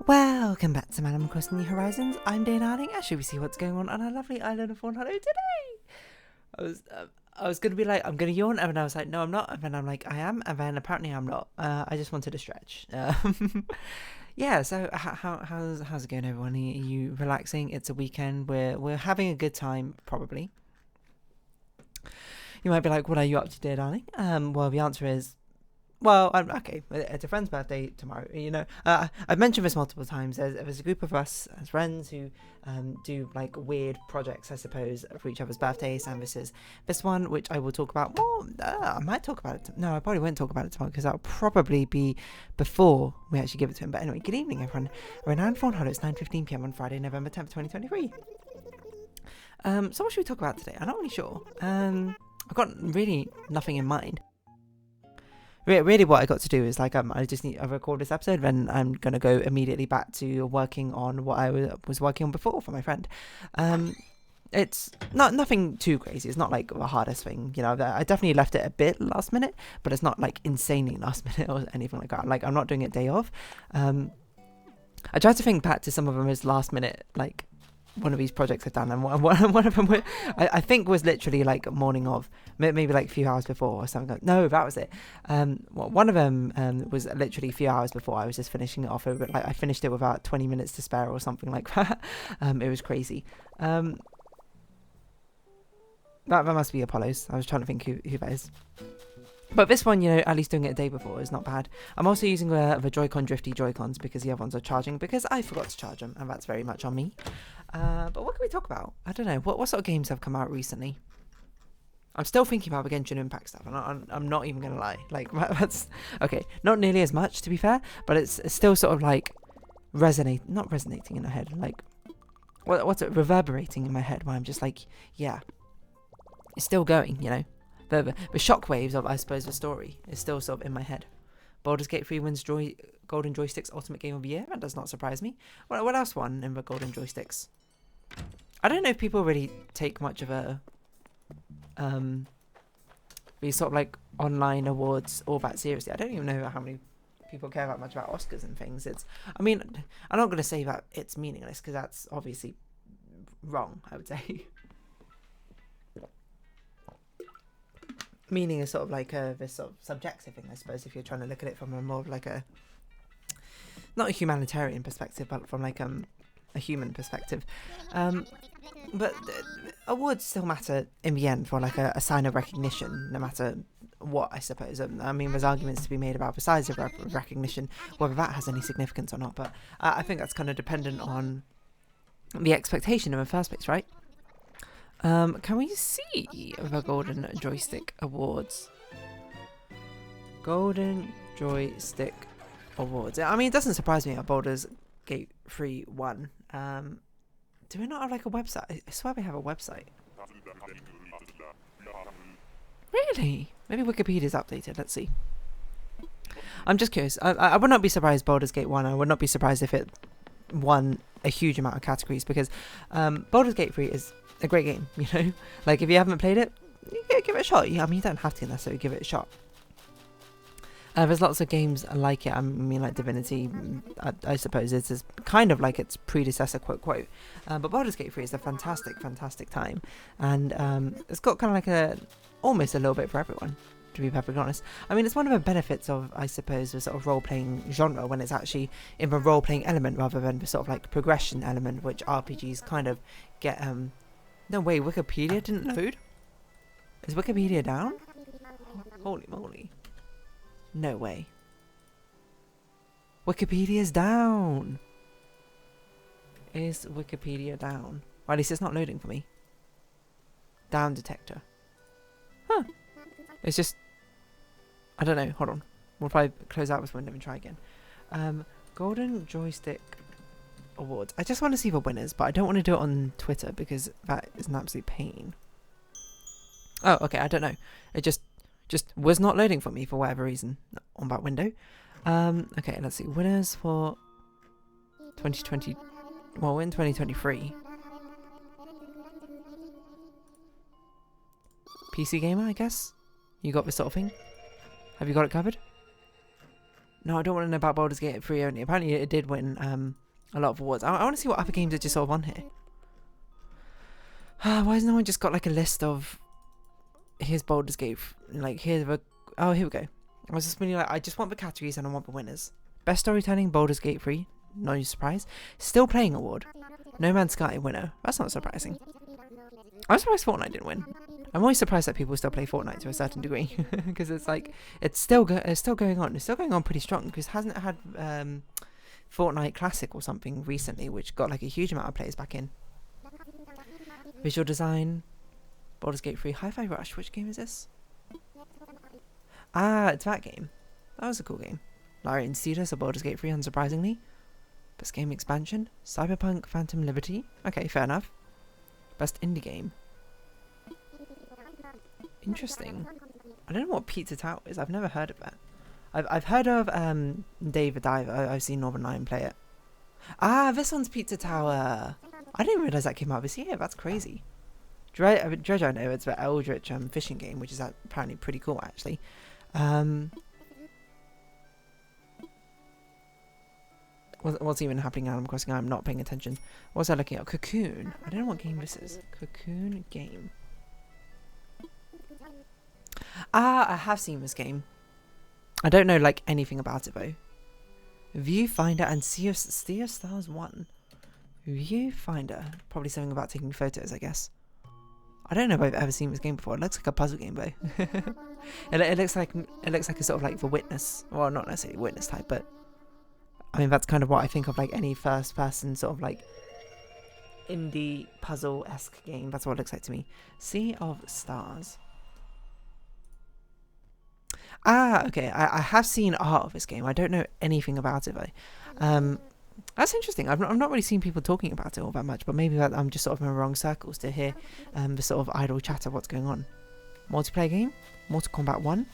Welcome back to Animal Crossing New Horizons. I'm Dane Harding. As we see what's going on our lovely island of Fawnhallow today. I was gonna be like, I'm gonna yawn, and then I was like, no, I'm not, and then I'm like, I am, and then apparently I'm not. I just wanted to stretch. Yeah. So how's it going, everyone? Are you relaxing? It's a weekend. We're having a good time, probably. You might be like, what are you up to today, darling? Well, the answer is, well, okay, it's a friend's birthday tomorrow. You know, I've mentioned this multiple times. There's a group of us as friends who do like weird projects, I suppose, for each other's birthdays. And this is this one, which I will talk about more. I might talk about it. No, I probably won't talk about it tomorrow because that'll probably be before we actually give it to him. But anyway, good evening, everyone. We're now in Fawnhollow. It's 9:15 p.m. on Friday, November 10th, 2023. So what should we talk about today? I'm not really sure. I've got really nothing in mind. Really what I got to do is like I just need to record this episode, then I'm gonna go immediately back to working on what I was working on before for my friend. It's nothing too crazy. It's not like the hardest thing, you know. I definitely left it a bit last minute, but it's not like insanely last minute or anything like that. Like I'm not doing it day of. I tried to think back to some of them as last minute, like one of these projects I've done, and one of them I think was literally like morning of, maybe like a few hours before or something. No, that was it. One of them was literally a few hours before. I was just finishing it off. Like I finished it with about 20 minutes to spare or something like that. It was crazy. That must be Apollo's. I was trying to think who that is. But this one, you know, at least doing it a day before is not bad. I'm also using the Joy-Con drifty Joy-Cons because the other ones are charging because I forgot to charge them, and that's very much on me. But what can we talk about? I don't know. What sort of games have come out recently? I'm still thinking about the Genshin Impact stuff, and I'm not even going to lie. Like, that's... Okay, not nearly as much, to be fair, but it's still sort of, like, not resonating in my head. Like, what's it? Reverberating in my head, where I'm just like, yeah. It's still going, you know? The shockwaves of, I suppose, the story is still sort of in my head. Baldur's Gate 3 wins Golden Joystick's Ultimate Game of the Year. That does not surprise me. What else won in the Golden Joysticks? I don't know if people really take much of a these sort of like online awards all that seriously. I don't even know how many people care that much about Oscars and things. I mean, I'm not going to say that it's meaningless because that's obviously wrong, I would say. Meaning is sort of like this sort of subjective thing, I suppose, if you're trying to look at it from a more of like not a humanitarian perspective, but from like a human perspective. But awards still matter in the end for like a sign of recognition, no matter what, I suppose. I mean, there's arguments to be made about the size of recognition, whether that has any significance or not, but I think that's kind of dependent on the expectation in the first place, right? Can we see the Golden Joystick Awards? Golden Joystick Awards. I mean, it doesn't surprise me that Baldur's Gate 3 won. Do we not have like a website? I swear we have a website. Really? Maybe Wikipedia's updated. Let's see. I'm just curious. I would not be surprised Baldur's Gate 1. I would not be surprised if it won a huge amount of categories because Baldur's Gate 3 is a great game, you know? Like, if you haven't played it, give it a shot. I mean, you don't have to necessarily give it a shot. There's lots of games like it. I mean, like Divinity, I suppose it's kind of like its predecessor, quote. But Baldur's Gate 3 is a fantastic, fantastic time. And it's got kind of like almost a little bit for everyone, to be perfectly honest. I mean, it's one of the benefits of, I suppose, the sort of role-playing genre when it's actually in the role-playing element rather than the sort of like progression element, which RPGs kind of get... No way, Wikipedia didn't load? Is Wikipedia down? Holy moly. No way. Wikipedia's down. Is Wikipedia down? Or at least it's not loading for me. Down detector. Huh. It's just... I don't know. Hold on. We'll probably close out this window and try again. Golden Joystick Awards. I just want to see the winners, but I don't want to do it on Twitter because that is an absolute pain. Oh, okay. I don't know. It just was not loading for me for whatever reason on that window. Okay, let's see. Winners for 2020. Well, we're in 2023. PC Gamer, I guess? You got this sort of thing? Have you got it covered? No, I don't want to know about Baldur's Gate 3 only. Apparently it did win a lot of awards. I want to see what other games are just sort of on here. Why has no one just got like a list of... Here's Baldur's Gate. Like, here's the... Oh, here we go. I was just really like, I just want the categories and I want the winners. Best storytelling, Baldur's Gate 3. No surprise. Still Playing award. No Man's Sky winner. That's not surprising. I'm surprised Fortnite didn't win. I'm always surprised that people still play Fortnite to a certain degree. Because it's like, it's still going on. It's still going on pretty strong. Because hasn't it had Fortnite Classic or something recently, which got like a huge amount of players back in. Visual design, Baldur's Gate 3, Hi-Fi Rush. Which game is this? Ah, it's that game. That was a cool game. Larian Studios or Baldur's Gate 3, unsurprisingly. Best game expansion, Cyberpunk Phantom Liberty. Okay, fair enough. Best indie game. Interesting. I don't know what Pizza Tower is. I've never heard of that. I've heard of Dave the Diver. I've seen Northern Lion play it. Ah, this one's Pizza Tower. I didn't realise that came out this year. That's crazy. Dredge, I know it's the Eldritch fishing game, which is apparently pretty cool actually. What's even happening in Animal Crossing? I'm not paying attention. What's I looking at? Cocoon. I don't know what game this is. Cocoon game. Ah, I have seen this game. I don't know like anything about it though. Viewfinder and Sea of Stars 1. Viewfinder. Probably something about taking photos, I guess. I don't know if I've ever seen this game before. It looks like a puzzle game though. it looks like a sort of like The Witness. Well, not necessarily Witness type, but I mean, that's kind of what I think of like any first person sort of like indie puzzle-esque game. That's what it looks like to me. Sea of Stars. Ah, okay. I have seen art of this game. I don't know anything about it though. That's interesting. I've not really seen people talking about it all that much, but maybe I'm just sort of in the wrong circles to hear the sort of idle chatter of what's going on. Multiplayer game, Mortal Kombat 1.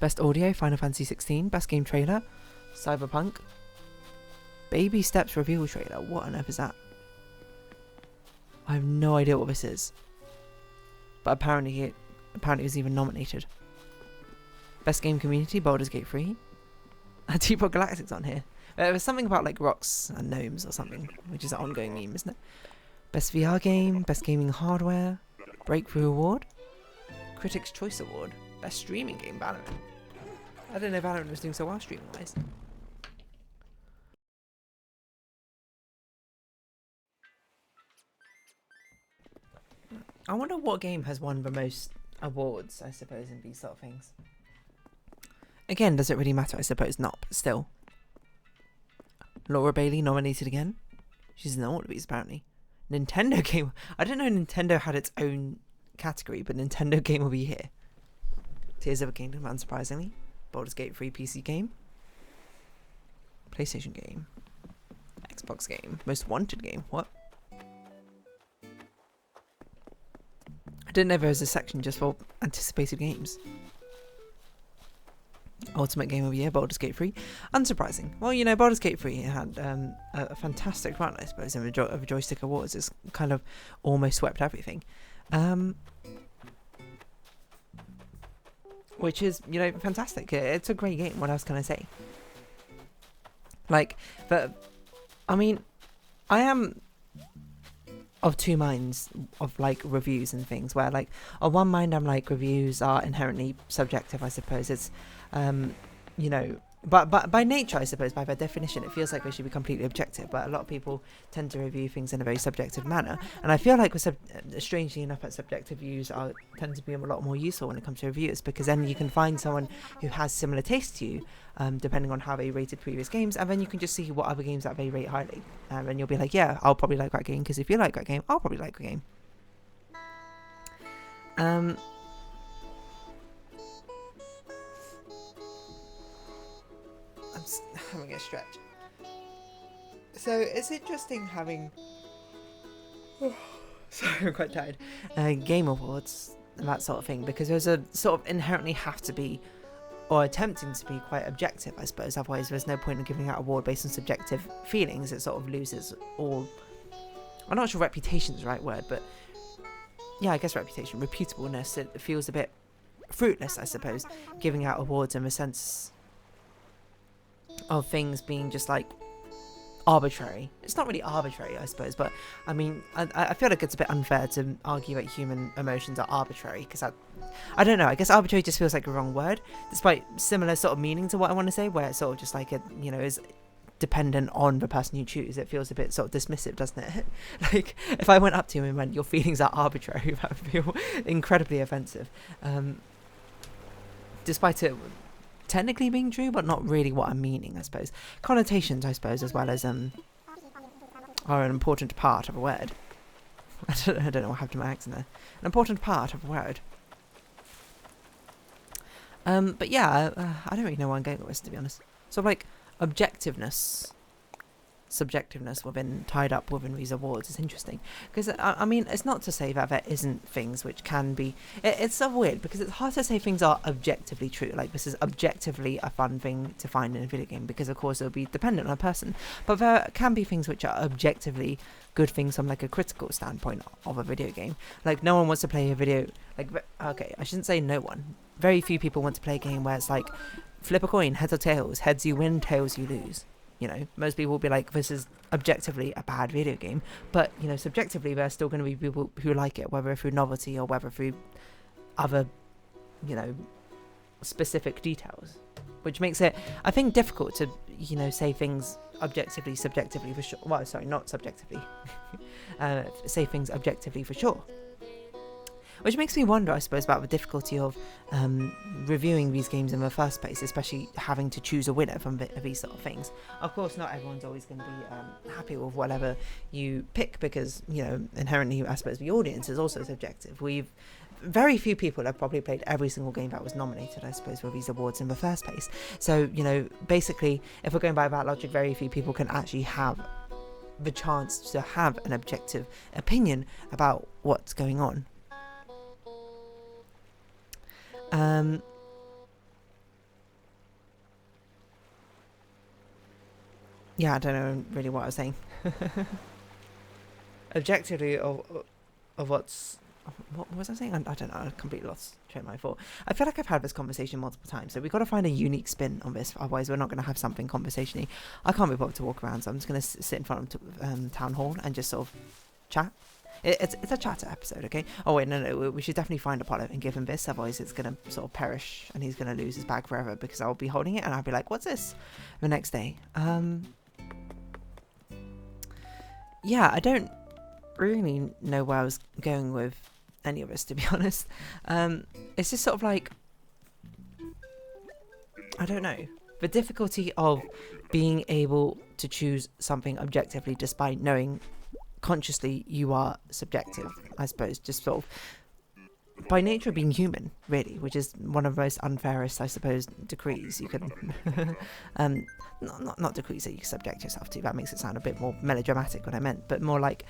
Best audio, Final Fantasy 16. Best game trailer, Cyberpunk. Baby Steps reveal trailer. What on earth is that? I have no idea what this is. But apparently it was even nominated. Best game community, Baldur's Gate 3. Teapot Galactic's on here. There was something about like rocks and gnomes or something, which is an ongoing meme, isn't it? Best VR game, best gaming hardware, Breakthrough Award, Critics' Choice Award, best streaming game, Valorant. I don't know if Valorant was doing so well streaming wise. I wonder what game has won the most awards, I suppose, in these sort of things. Again, does it really matter? I suppose not, but still. Laura Bailey nominated again. She's in all of these apparently. Nintendo Game. I didn't know Nintendo had its own category, but Nintendo Game will be here. Tears of a Kingdom, unsurprisingly. Baldur's Gate 3 PC game. PlayStation game. Xbox game. Most wanted game. What? I didn't know there was a section just for anticipated games. Ultimate Game of the Year, Baldur's Gate 3. Unsurprising. Well, you know, Baldur's Gate 3 had a fantastic run, I suppose, in the Joystick Awards. It's kind of almost swept everything. Which is, you know, fantastic. It's a great game. What else can I say? Like, but, I mean, I am of two minds of like reviews and things, where like on one mind I'm like reviews are inherently subjective, I suppose. It's you know, but by nature, I suppose, by their definition, it feels like they should be completely objective, but a lot of people tend to review things in a very subjective manner, and I feel like strangely enough that subjective views tend to be a lot more useful when it comes to reviews, because then you can find someone who has similar taste to you, depending on how they rated previous games, and then you can just see what other games that they rate highly, and you'll be like, yeah, I'll probably like that game, because if you like that game, I'll probably like the game. I'm having a stretch. So it's interesting having sorry, I'm quite tired. Game awards and that sort of thing, because there's a sort of inherently have to be, or attempting to be, quite objective, I suppose. Otherwise there's no point in giving out an award based on subjective feelings. It sort of loses all, I'm not sure reputation is the right word, but yeah, I guess reputation, reputableness. It feels a bit fruitless, I suppose, giving out awards in the sense of things being just like arbitrary. It's not really arbitrary, I suppose, but I mean, I feel like it's a bit unfair to argue that human emotions are arbitrary, because I don't know, I guess arbitrary just feels like a wrong word, despite similar sort of meaning to what I want to say, where it's sort of just like a, you know, is dependent on the person you choose. It feels a bit sort of dismissive, doesn't it? Like, if I went up to him and went, your feelings are arbitrary, that would feel incredibly offensive, despite it technically being true, but not really what I'm meaning, I suppose. Connotations, I suppose, as well as are an important part of a word. I don't know what happened to my accent there. An important part of a word. But yeah, I don't really know where I'm going with this, to be honest. So like objectiveness, subjectiveness tied up within these awards is interesting, because I mean, it's not to say that there isn't things which can be, it's so weird because it's hard to say things are objectively true, like this is objectively a fun thing to find in a video game, because of course it'll be dependent on a person, but there can be things which are objectively good things from like a critical standpoint of a video game. Like, no one wants to play a video, like, okay, I shouldn't say no one, very few people want to play a game where it's like flip a coin, heads or tails, heads you win, tails you lose. You know, most people will be like, this is objectively a bad video game, but, you know, subjectively there's still going to be people who like it, whether through novelty or whether through other, you know, specific details, which makes it, I think, difficult to, you know, say things objectively, subjectively for sure. Well, sorry, not subjectively. Say things objectively for sure. Which makes me wonder, I suppose, about the difficulty of reviewing these games in the first place, especially having to choose a winner from these sort of things. Of course, not everyone's always going to be happy with whatever you pick, because, you know, inherently, I suppose, the audience is also subjective. Very few people have probably played every single game that was nominated, I suppose, for these awards in the first place. So, you know, basically, if we're going by that logic, very few people can actually have the chance to have an objective opinion about what's going on. Yeah, I don't know really what I was saying. Objectively of what's... What was I saying? I don't know, I completely lost train of my thought. I feel like I've had this conversation multiple times, so we've got to find a unique spin on this, otherwise we're not going to have something conversationally. I can't be bothered to walk around, so I'm just going to sit in front of Town Hall and just sort of chat. It's a chatter episode, okay? Oh wait, no, we should definitely find Apollo and give him this, otherwise it's going to sort of perish and he's going to lose his bag forever, because I'll be holding it and I'll be like, what's this? The next day. Yeah, I don't really know where I was going with any of this, to be honest. It's just sort of like, I don't know, the difficulty of being able to choose something objectively despite knowing consciously you are subjective, I suppose, just sort of by nature of being human, really, which is one of the most unfairest, I suppose, decrees you can not decrees that you subject yourself to, that makes it sound a bit more melodramatic what I meant, but more like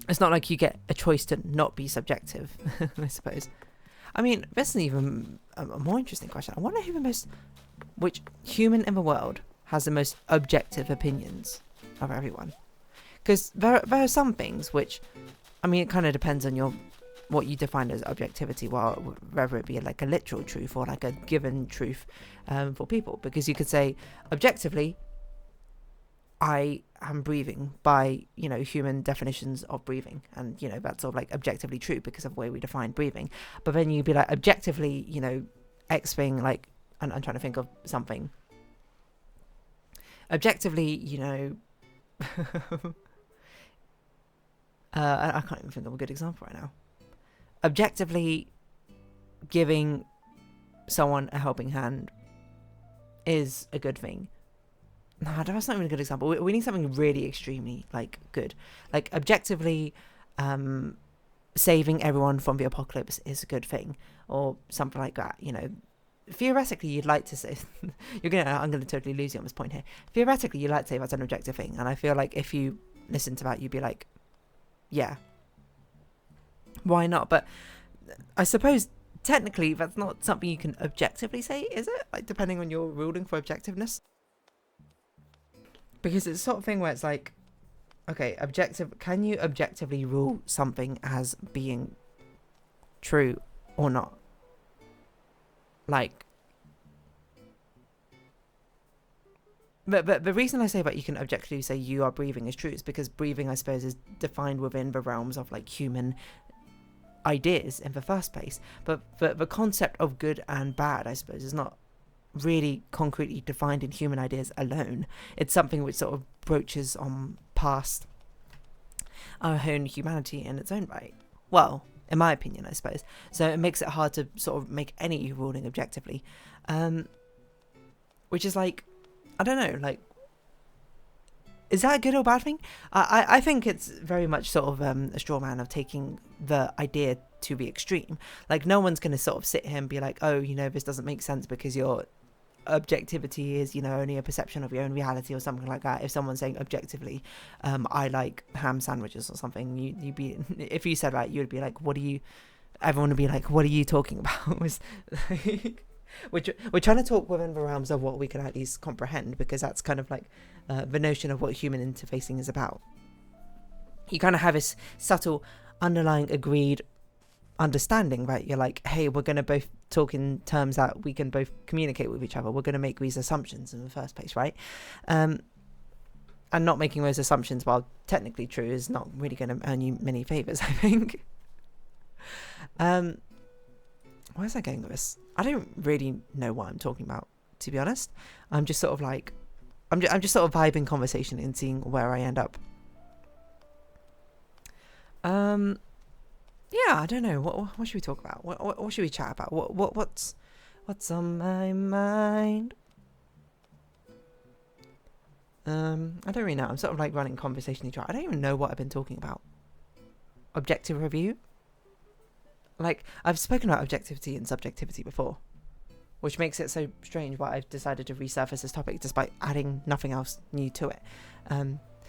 it's not like you get a choice to not be subjective, I suppose. I mean, this is even a more interesting question. I wonder which human in the world has the most objective opinions of everyone. Because there are some things which, I mean, it kind of depends on what you define as objectivity, whether it be like a literal truth or like a given truth for people. Because you could say, objectively, I am breathing by, you know, human definitions of breathing. And, you know, that's sort of like objectively true because of the way we define breathing. But then you'd be like, objectively, you know, X thing, like, and I'm trying to think of something. Objectively, you know, I can't even think of a good example right now. Objectively, giving someone a helping hand is a good thing. No, that's not even a good example. We need something really extremely, like, good. Like, objectively, saving everyone from the apocalypse is a good thing, or something like that, you know. Theoretically, you'd like to say... I'm going to totally lose you on this point here. Theoretically, you'd like to say that's an objective thing, and I feel like if you listen to that, you'd be like, yeah, why not? But I suppose technically that's not something you can objectively say, is it? Like, depending on your ruling for objectiveness. Because it's the sort of thing where it's like, okay, can you objectively rule something as being true or not? Like, But the reason I say that you can objectively say you are breathing is true is because breathing, I suppose, is defined within the realms of like human ideas in the first place. But the concept of good and bad, I suppose, is not really concretely defined in human ideas alone. It's something which sort of broaches on past our own humanity in its own right. Well, in my opinion, I suppose. So it makes it hard to sort of make any ruling objectively. Which is like, I don't know, like, is that a good or bad thing? I think it's very much sort of a straw man of taking the idea to the extreme. Like, no one's going to sort of sit here and be like, oh, you know, this doesn't make sense because your objectivity is, you know, only a perception of your own reality or something like that. If someone's saying objectively, I like ham sandwiches or something, you'd be, if you said that, you'd be like, everyone would be like, what are you talking about? We're trying to talk within the realms of what we can at least comprehend, because that's kind of like the notion of what human interfacing is about. You kind of have this subtle underlying agreed understanding, right? You're like, hey, we're going to both talk in terms that we can both communicate with each other. We're going to make these assumptions in the first place, right? And not making those assumptions, while technically true, is not really going to earn you many favors, I think. Where is I going with this? I don't really know what I'm talking about, to be honest. I'm just sort of like, I'm just sort of vibing conversation and seeing where I end up. Yeah, I don't know. What should we talk about? What should we chat about? What's on my mind? I don't really know. I'm sort of like running conversationally dry. I don't even know what I've been talking about. Objective review? Like, I've spoken about objectivity and subjectivity before, which makes it so strange why I've decided to resurface this topic despite adding nothing else new to it.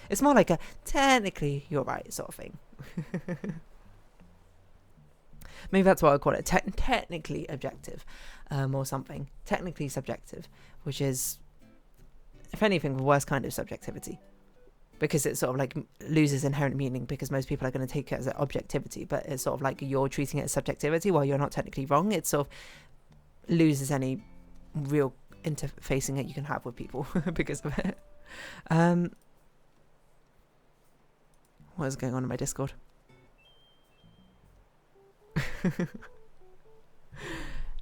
It's more like a technically you're right sort of thing. Maybe that's what I call it. Technically objective, or something. Technically subjective, which is, if anything, the worst kind of subjectivity, because it sort of like loses inherent meaning, because most people are going to take it as an objectivity, but it's sort of like you're treating it as subjectivity while you're not technically wrong. It sort of loses any real interfacing that you can have with people because of it. What is going on in my Discord?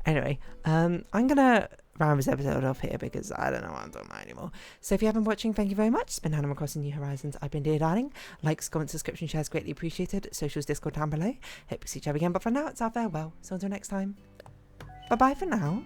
Anyway, I'm gonna round this episode off here because I don't know what I'm talking about anymore. So if you have been watching, thank you very much. It's been Hannah Crossing New Horizons. I've been Dear Darling. Likes, comments, subscription, shares greatly appreciated. Socials, Discord down below. Hope we see each other again, but for now it's our farewell. So until next time, bye bye for now.